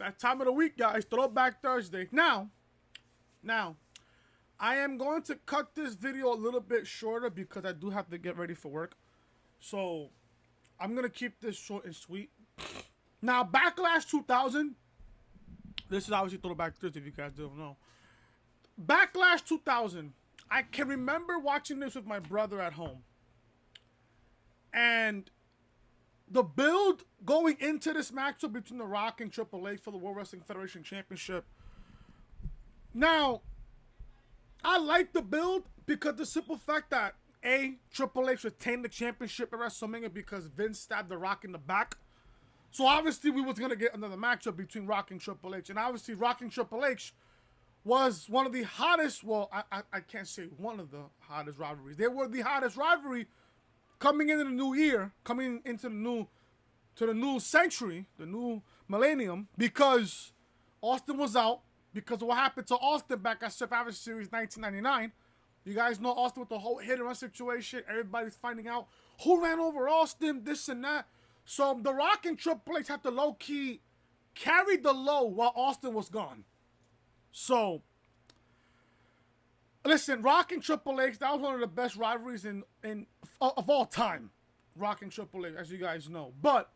That time of the week, guys. Throwback Thursday. Now, I am going to cut this video a little bit shorter because I do have to get ready for work. So, I'm going to keep this short and sweet. Now, Backlash 2000. This is obviously Throwback Thursday, if you guys don't know. Backlash 2000. I can remember watching this with my brother at home. And the build going into this matchup between The Rock and Triple H for the World Wrestling Federation Championship. Now, I like the build because the simple fact that Triple H retained the championship at WrestleMania because Vince stabbed The Rock in the back. So obviously we was gonna get another matchup between Rock and Triple H, and obviously Rock and Triple H was one of the hottest. Well, I can't say one of the hottest rivalries. They were the hottest rivalry coming into the new year, coming into the new century, the new millennium, because Austin was out because of what happened to Austin back at Survivor Series 1999. You guys know Austin with the whole hit and run situation. Everybody's finding out who ran over Austin, this and that. So The Rock and Triple H had to low-key carry the low while Austin was gone. So, listen, Rock and Triple H, that was one of the best rivalries of all time. Rock and Triple H, as you guys know. But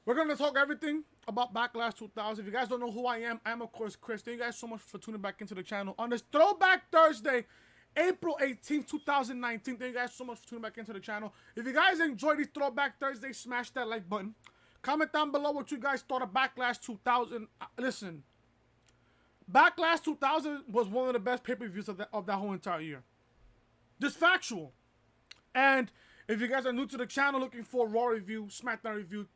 we're going to talk everything about Backlash 2000. If you guys don't know who I am, of course Chris. Thank you guys so much for tuning back into the channel on this Throwback Thursday, April 18th, 2019. Thank you guys so much for tuning back into the channel. If you guys enjoyed these Throwback Thursday, smash that like button. Comment down below what you guys thought of Backlash 2000. Listen, Backlash 2000 was one of the best pay-per-views of that whole entire year. Just factual. And if you guys are new to the channel looking for Raw review, SmackDown review,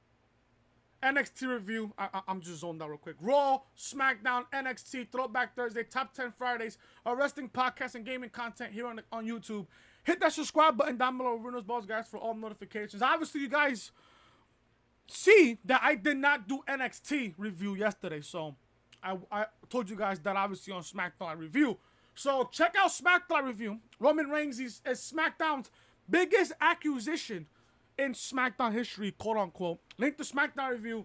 NXT review, I'm just zoned out real quick. Raw, SmackDown, NXT, Throwback Thursday, Top 10 Fridays, a wrestling podcast and gaming content here on YouTube. Hit that subscribe button down below, Runo's Balls, guys, for all notifications. Obviously, you guys see that I did not do NXT review yesterday, so I told you guys that obviously on SmackDown I review. So check out SmackDown review. Roman Reigns is SmackDown's biggest acquisition in SmackDown history, quote unquote. Link to SmackDown review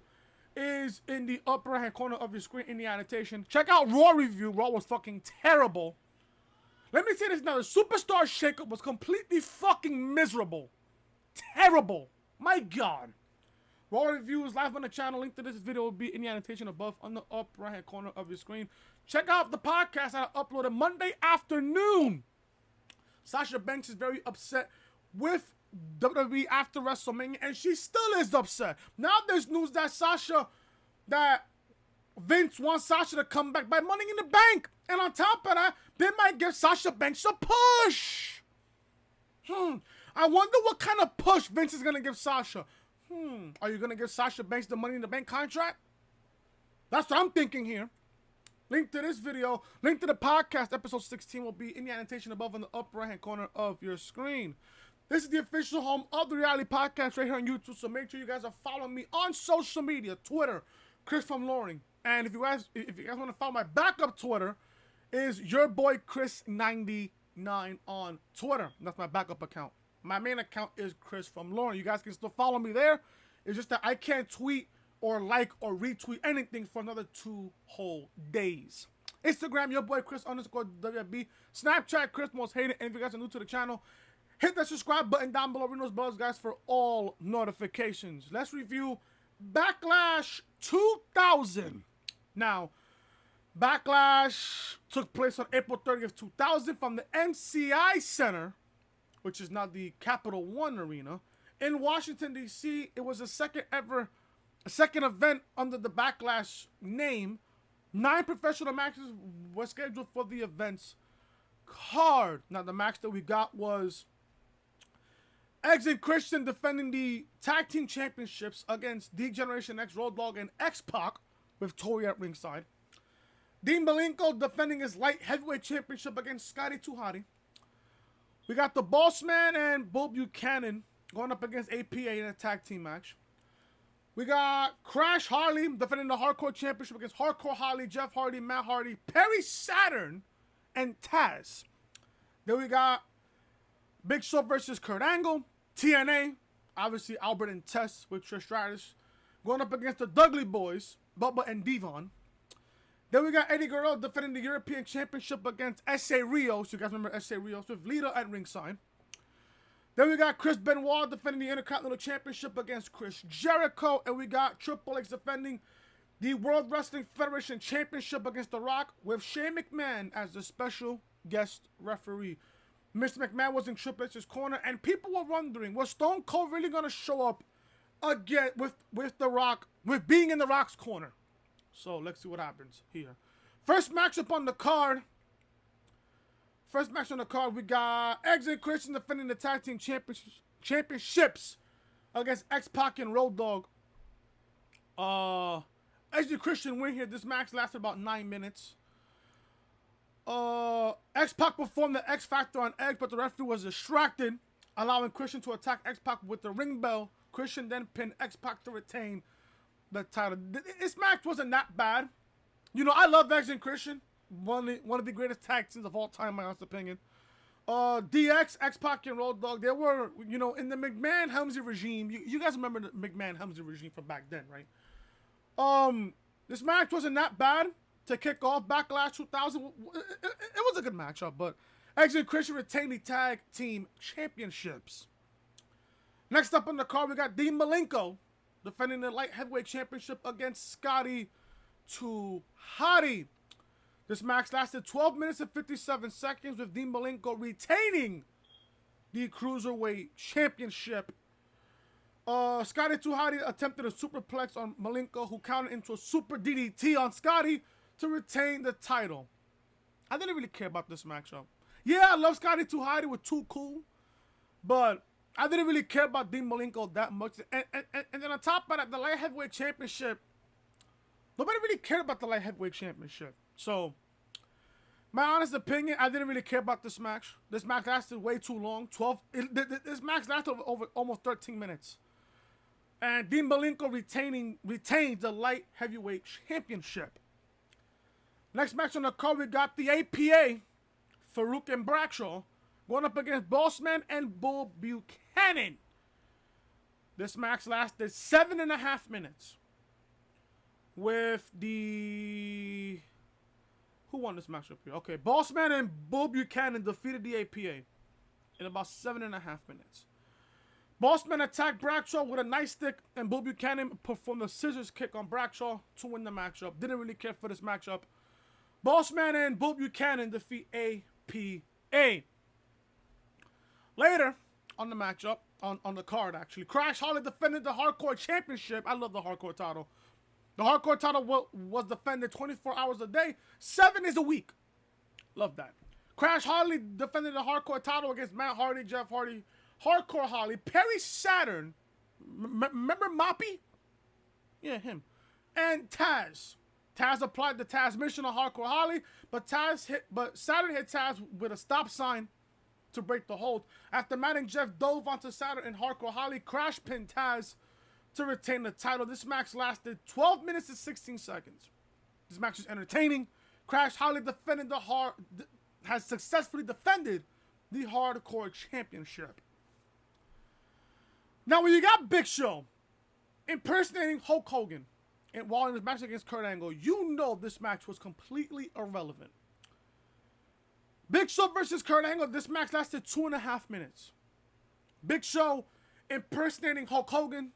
is in the upper right hand corner of your screen in the annotation. Check out Raw review. Raw was fucking terrible. Let me say this now. The Superstar Shakeup was completely fucking miserable. Terrible. My God. Raw review is live on the channel. Link to this video will be in the annotation above on the upper right hand corner of your screen. Check out the podcast I uploaded Monday afternoon. Sasha Banks is very upset with WWE after WrestleMania, and she still is upset. Now there's news that Vince wants Sasha to come back by Money in the Bank. And on top of that, they might give Sasha Banks a push. I wonder what kind of push Vince is going to give Sasha. Are you going to give Sasha Banks the Money in the Bank contract? That's what I'm thinking here. Link to this video, link to the podcast, episode 16 will be in the annotation above in the upper right-hand corner of your screen. This is the official home of the Reality Podcast right here on YouTube, so make sure you guys are following me on social media, Twitter, Chris from Loring. And if you guys want to follow my backup Twitter, is your boy Chris99 on Twitter. That's my backup account. My main account is Chris from Loring. You guys can still follow me there. It's just that I can't tweet or like or retweet anything for another 2 whole days. Instagram, your boy Chris _WB. Snapchat, Chris Most Hated. And if you guys are new to the channel, hit that subscribe button down below, ring those bells, guys, for all notifications. Let's review Backlash 2000. Now, Backlash took place on April 30th, 2000 from the MCI Center, which is now the Capital One Arena, in Washington, D.C. It was a second event under the Backlash name. 9 professional matches were scheduled for the event's card. Now, the match that we got was Edge and Christian defending the Tag Team Championships against D-Generation X, Road Dogg and X-Pac with Tori at ringside. Dean Malenko defending his Light Heavyweight Championship against Scotty Hotty. We got the Boss Man and Buchanan going up against APA in a tag team match. We got Crash Harley defending the Hardcore Championship against Hardcore Harley, Jeff Hardy, Matt Hardy, Perry Saturn, and Tazz. Then we got Big Show versus Kurt Angle, TNA, obviously Albert and Tess with Trish Stratus, going up against the Dudley Boyz, Bubba and Devon. Then we got Eddie Guerrero defending the European Championship against Essa Rios. You guys remember Essa Rios with Lita at ringside. Then we got Chris Benoit defending the Intercontinental Championship against Chris Jericho. And we got Triple H defending the World Wrestling Federation Championship against The Rock with Shane McMahon as the special guest referee. Mr. McMahon was in Triple H's corner, and people were wondering, was Stone Cold really going to show up again with The Rock, with being in The Rock's corner? So let's see what happens here. First matchup on the card. We got Edge and Christian defending the Tag Team Championships against X-Pac and Road Dogg. Edge and Christian win here. This match lasted about 9 minutes. X-Pac performed the X Factor on Edge, but the referee was distracted, allowing Christian to attack X-Pac with the ring bell. Christian then pinned X-Pac to retain the title. This match wasn't that bad. You know, I love Edge and Christian. One of the greatest tag teams of all time, in my honest opinion. DX, X-Pac, and Road Dogg, they were, you know, in the McMahon-Helmsley regime. You guys remember the McMahon-Helmsley regime from back then, right? This match wasn't that bad to kick off Backlash 2000. It was a good matchup, but Edge and Christian retained the Tag Team Championships. Next up on the card, we got Dean Malenko defending the Light Heavyweight Championship against Scotty to Hotty. This match lasted 12 minutes and 57 seconds with Dean Malenko retaining the Cruiserweight Championship. Scotty to Hotty attempted a superplex on Malenko, who countered into a super DDT on Scotty to retain the title. I didn't really care about this matchup. Yeah, I love Scotty to Hotty with Too Cool, but I didn't really care about Dean Malenko that much. And then on top of that, the Light Heavyweight Championship, nobody really cared about the Light Heavyweight Championship. So, my honest opinion, I didn't really care about this match. This match lasted way too long. This match lasted over almost 13 minutes. And Dean Malenko retains the Light Heavyweight Championship. Next match on the card, we got the APA, Farouk and Bradshaw, going up against Bossman and Bull Buchanan. This match lasted 7.5 minutes. With the... Who won this matchup here? Okay, Bossman and Bull Buchanan defeated the APA in about 7.5 minutes. Bossman attacked Bradshaw with a nightstick, and Bull Buchanan performed a scissors kick on Bradshaw to win the matchup. Didn't really care for this matchup. Bossman and Bull Buchanan defeat APA. Later on the matchup, on the card actually, Crash Holly defended the Hardcore Championship. I love the Hardcore title. The Hardcore title was defended 24 hours a day, 7 days a week. Love that. Crash Holly defended the Hardcore title against Matt Hardy, Jeff Hardy, Hardcore Holly, Perry Saturn. Remember Moppy? Yeah, him. And Tazz. Tazz applied the Tazz mission on Hardcore Holly, but Saturn hit Tazz with a stop sign to break the hold. After Matt and Jeff dove onto Saturn and Hardcore Holly, Crash pinned Tazz to retain the title. This match lasted 12 minutes and 16 seconds. This match was entertaining. Crash Holly has successfully defended the Hardcore Championship. Now, when you got Big Show impersonating Hulk Hogan while in his match against Kurt Angle, you know this match was completely irrelevant. Big Show versus Kurt Angle, this match lasted 2.5 minutes. Big Show impersonating Hulk Hogan,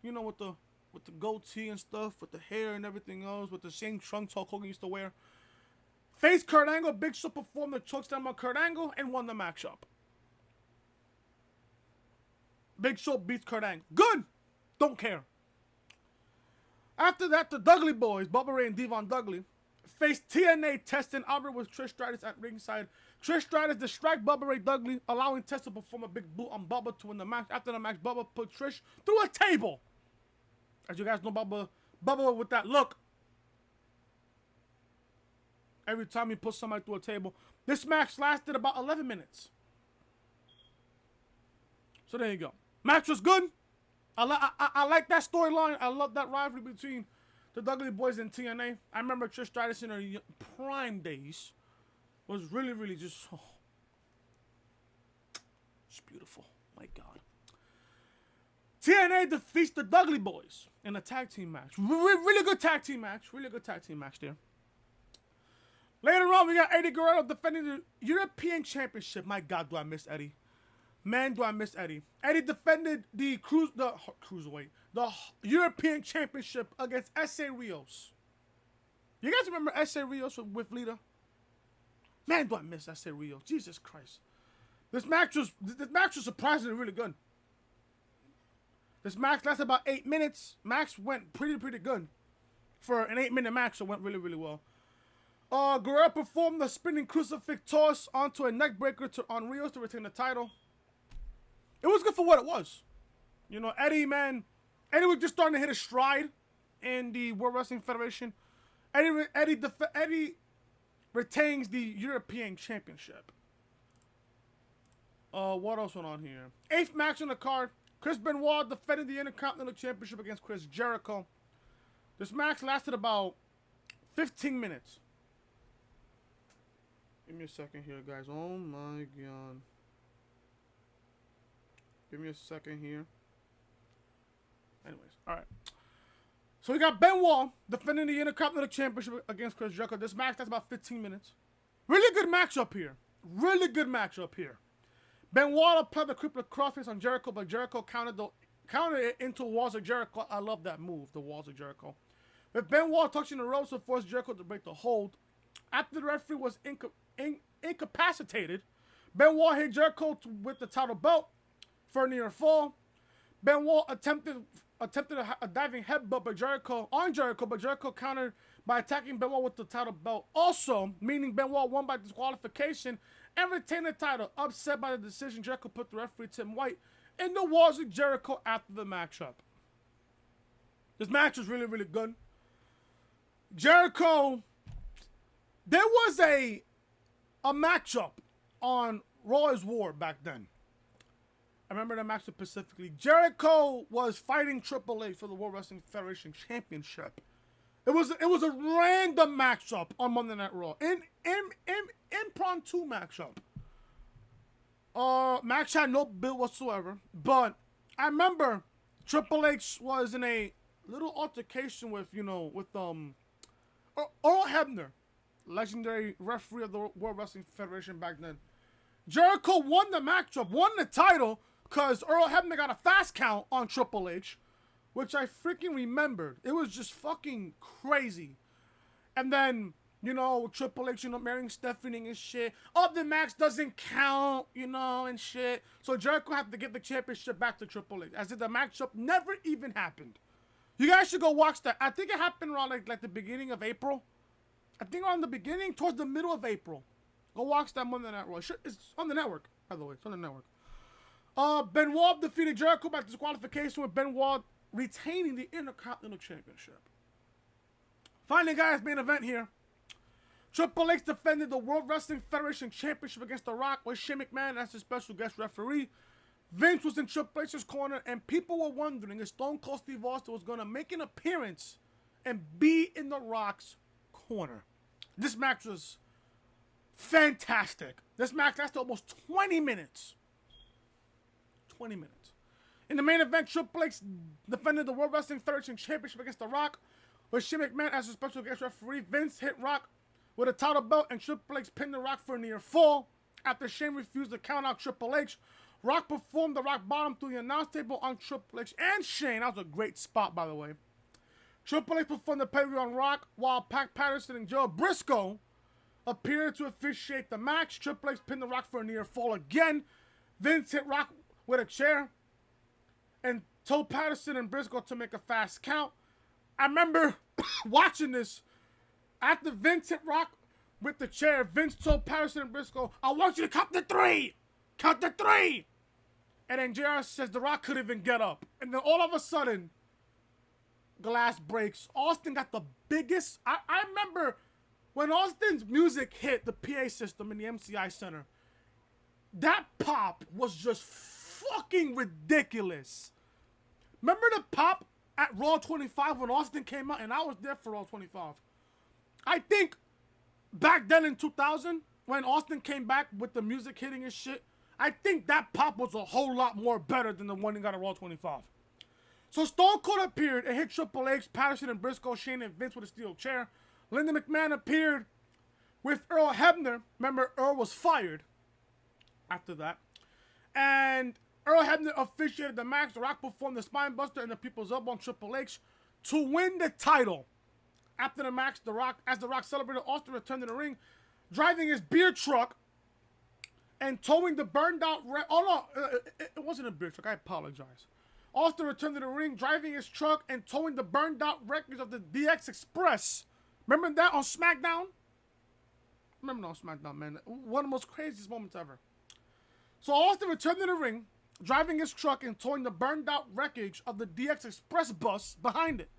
you know, with the goatee and stuff, with the hair and everything else, with the same trunks Hulk Hogan used to wear. Faced Kurt Angle, Big Show performed the chokeslam on Kurt Angle and won the matchup. Big Show beats Kurt Angle. Good! Don't care. After that, the Dudley boys, Bubba Ray and Devon Dudley, faced TNA Test and Albert with Trish Stratus at ringside. Trish Stratus distracted Bubba Ray Dudley, allowing Test to perform a big boot on Bubba to win the match. After the match, Bubba put Trish through a table. As you guys know, Bubba with that look. Every time he puts somebody through a table. This match lasted about 11 minutes. So there you go. Match was good. I like that storyline. I love that rivalry between the Dudley boys and TNA. I remember Trish Stratus in her prime days was really, really just... Oh, it's beautiful. My God. TNA defeats the Dudley Boyz in a tag team match. Really good tag team match. Really good tag team match there. Later on, we got Eddie Guerrero defending the European Championship. My God, do I miss Eddie. Man, do I miss Eddie. Eddie defended the Cruiserweight, the European Championship against Essa Rios. You guys remember Essa Rios with Lita? Man, do I miss Essa Rios. Jesus Christ. This match was surprisingly really good. This match lasted about 8 minutes. Match went pretty good. For an 8-minute match, it went really well. Guerrero performed the spinning crucifix toss onto a neck breaker on Rios to retain the title. It was good for what it was. You know, Eddie was just starting to hit a stride in the World Wrestling Federation. Eddie retains the European Championship. What else went on here? 8th match on the card. Chris Benoit defending the Intercontinental Championship against Chris Jericho. This match lasted about 15 minutes. Give me a second here, guys. Oh my God. Give me a second here. Anyways, alright. So we got Benoit defending the Intercontinental Championship against Chris Jericho. This match lasted about 15 minutes. Really good matchup here. Really good matchup here. Benoit applied the crippler crossface on Jericho, but Jericho countered it into Walls of Jericho. I love that move, the Walls of Jericho. With Benoit touching the ropes to force Jericho to break the hold. After the referee was incapacitated, Benoit hit Jericho with the title belt for a near fall. Benoit attempted a diving headbutt by Jericho, but Jericho countered by attacking Benoit with the title belt also, meaning Benoit won by disqualification and retained the title. Upset by the decision, Jericho put the referee Tim White in the Walls of Jericho after the matchup. This match was really good. Jericho, there was a matchup on Raw is War back then. I remember the match specifically. Jericho was fighting Triple H for the World Wrestling Federation Championship. It was a random matchup on Monday Night Raw. Impromptu matchup. Match had no build whatsoever. But I remember Triple H was in a little altercation with Earl Hebner, legendary referee of the World Wrestling Federation back then. Jericho won the matchup, won the title, because Earl Hebner got a fast count on Triple H, which I freaking remembered. It was just fucking crazy. And then, Triple H, marrying Stephanie and shit. Oh, the match doesn't count, and shit. So Jericho had to get the championship back to Triple H, as if the matchup never even happened. You guys should go watch that. I think it happened around like the beginning of April. I think around the beginning, towards the middle of April. Go watch that Monday Night Raw. It's on the network, by the way. It's on the network. Benoit defeated Jericho by disqualification, with Benoit retaining the Intercontinental Championship. Finally, guys, main event here. Triple H defended the World Wrestling Federation Championship against The Rock with Shane McMahon as his special guest referee. Vince was in Triple H's corner, and people were wondering if Stone Cold Steve Austin was going to make an appearance and be in The Rock's corner. This match was fantastic. This match lasted almost 20 minutes. 20 minutes. In the main event, Triple H defended the World Wrestling Federation Championship against The Rock with Shane McMahon as a special guest referee. Vince hit Rock with a title belt, and Triple H pinned The Rock for a near fall. After Shane refused to count out Triple H, Rock performed the Rock Bottom through the announce table on Triple H and Shane. That was a great spot, by the way. Triple H performed the pedigree on Rock, while Pac Patterson and Joe Briscoe appeared to officiate the match. Triple H pinned The Rock for a near fall again. Vince hit Rock with a chair and told Patterson and Briscoe to make a fast count. I remember watching this. After Vince hit Rock with the chair, Vince told Patterson and Briscoe, "I want you to count to 3. Count to 3. And then JR says The Rock couldn't even get up. And then all of a sudden, glass breaks. Austin got the biggest... I remember when Austin's music hit the PA system in the MCI Center, that pop was just fucking ridiculous. Remember the pop at Raw 25 when Austin came out? And I was there for Raw 25. I think back then in 2000, when Austin came back with the music hitting and shit, I think that pop was a whole lot more better than the one he got at Raw 25. So Stone Cold appeared and hit Triple H, Patterson, and Briscoe, Shane, and Vince with a steel chair. Linda McMahon appeared with Earl Hebner. Remember, Earl was fired after that. And Earl Hebner officiated the match. The Rock performed the spine buster and the People's Elbow on Triple H to win the title. After the match, The Rock celebrated, Austin returned to the ring, driving his beer truck and towing the burned out... it wasn't a beer truck. I apologize. Austin returned to the ring, driving his truck and towing the burned out wreckage of the DX Express. Remember that on SmackDown? Remember that on SmackDown, man. One of the most craziest moments ever. So Austin returned to the ring, driving his truck and towing the burned out wreckage of the DX Express bus behind it,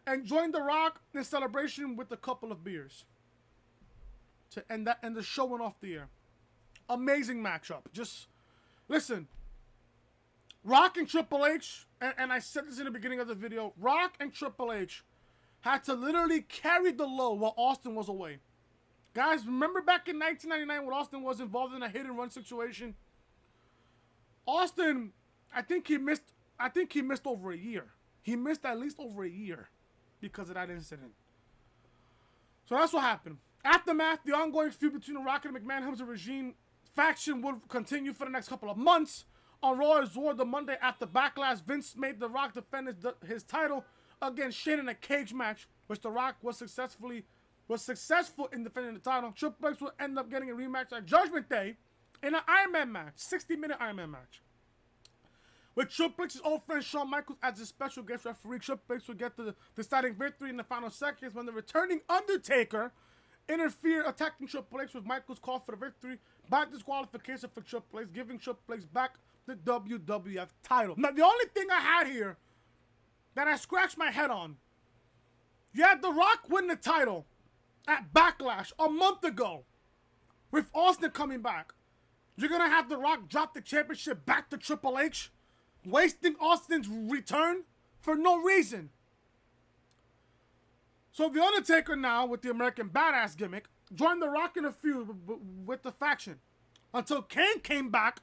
and joined The Rock in celebration with a couple of beers. To end that, and the show went off the air. Amazing matchup. Just listen. Rock and Triple H, and I said this in the beginning of the video, Rock and Triple H had to literally carry the load while Austin was away. Guys, remember back in 1999 when Austin was involved in a hit and run situation? Austin, I think he missed over a year. He missed at least over a year because of that incident. So that's what happened. Aftermath, the ongoing feud between The Rock and the McMahon-Helmsley regime faction would continue for the next couple of months. On Raw as well, the Monday after Backlash, Vince made The Rock defend his title against Shane in a cage match, which The Rock was successful in defending the title. Triple H will end up getting a rematch at Judgment Day in an Iron Man match, 60-minute Iron Man match. With Triple H's old friend Shawn Michaels as a special guest referee, Triple H will get the deciding victory in the final seconds when the returning Undertaker interfered, attacking Triple H with Michaels' call for the victory by disqualification for Triple H, giving Triple H back the WWF title. Now, the only thing I had here that I scratched my head on, you had The Rock win the title at Backlash a month ago with Austin coming back. You're going to have The Rock drop the championship back to Triple H, wasting Austin's return for no reason. So The Undertaker now, with the American Badass gimmick, joined The Rock in a feud with the faction until Kane came back,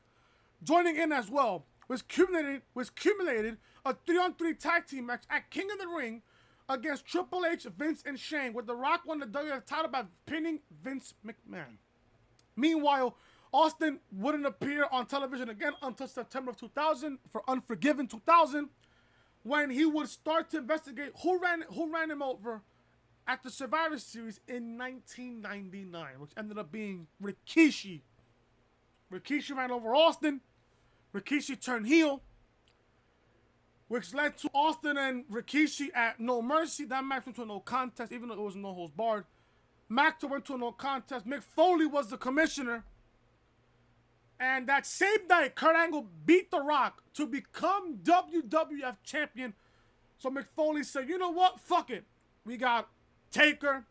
joining in as well, was accumulated a 3-on-3 tag team match at King of the Ring against Triple H, Vince, and Shane, with The Rock won the WWF title by pinning Vince McMahon. Meanwhile, Austin wouldn't appear on television again until September of 2000 for Unforgiven 2000, when he would start to investigate who ran him over at the Survivor Series in 1999, which ended up being Rikishi. Rikishi ran over Austin. Rikishi turned heel, which led to Austin and Rikishi at No Mercy. That match went to a no contest, even though it was no holds barred. Max went to a no contest. Mick Foley was the commissioner. And that same night, Kurt Angle beat The Rock to become WWF champion. So Mick Foley said, you know what? Fuck it. We got Taker,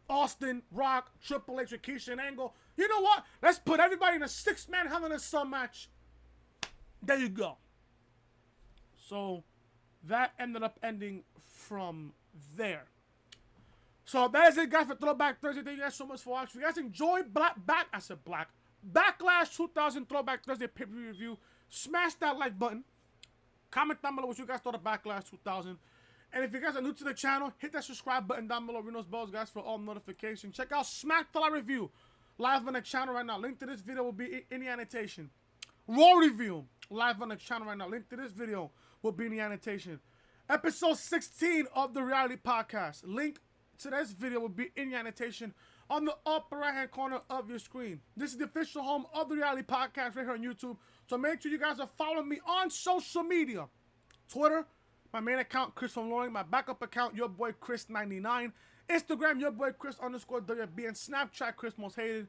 Austin, Rock, Triple H, Rikishi, and Angle. You know what? Let's put everybody in a 6-man Hell in a Cell match. There you go. So that ended up ending from there. So that is it, guys, for Throwback Thursday. Thank you guys so much for watching. If you guys enjoyed Backlash 2000 Throwback Thursday pay-per-view review, smash that like button. Comment down below what you guys thought of Backlash 2000. And if you guys are new to the channel, hit that subscribe button down below. Ring those bells, guys, for all notifications. Check out Smack Till I Review live on the channel right now. Link to this video will be in the annotation. Raw Review live on the channel right now. Link to this video will be in the annotation. Episode 16 of the Reality Podcast. Link to this video will be in the annotation on the upper right hand corner of your screen. This is the official home of the Reality Podcast right here on YouTube. So make sure you guys are following me on social media. Twitter, my main account, Chris from Loring. My backup account, your boy Chris99. Instagram, your boy Chris_WB. And Snapchat, Chris Most Hated.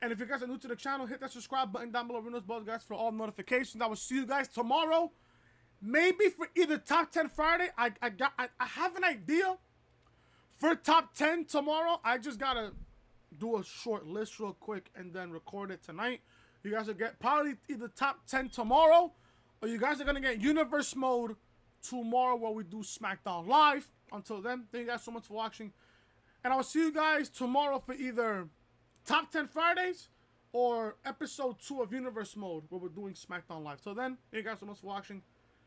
And if you guys are new to the channel, hit that subscribe button down below. Ring those bells, guys, for all notifications. I will see you guys tomorrow. Maybe for either Top 10 Friday. I have an idea for Top 10 tomorrow. I just got to do a short list real quick and then record it tonight. You guys will get probably either Top 10 tomorrow, or you guys are going to get Universe Mode tomorrow where we do SmackDown Live. Until then, thank you guys so much for watching. And I'll see you guys tomorrow for either Top 10 Fridays or episode 2 of Universe Mode where we're doing SmackDown Live. Till then, thank you guys so much for watching.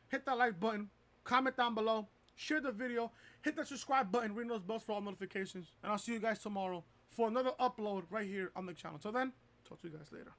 Hit that like button. comment down below, share the video, hit the subscribe button, ring those bells for all notifications, and I'll see you guys tomorrow for another upload right here on the channel. Till then, talk to you guys later.